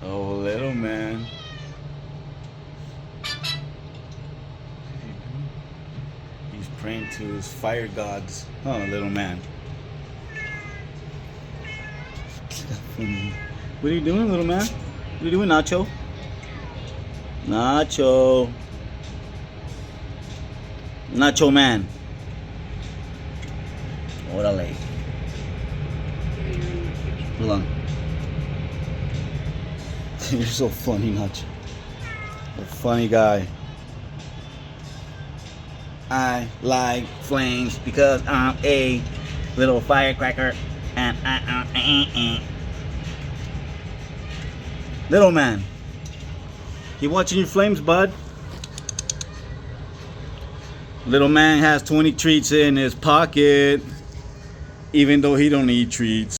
Oh, little man. He's praying to his fire gods. Oh, little man. What are you doing, little man? What are you doing, Nacho? Nacho. Nacho man. Órale. Hold on. You're so funny, Nacho. A funny guy. I like flames because I'm a little firecracker and Little man, you watching your flames, bud? Little man has 20 treats in his pocket, even though he don't eat treats.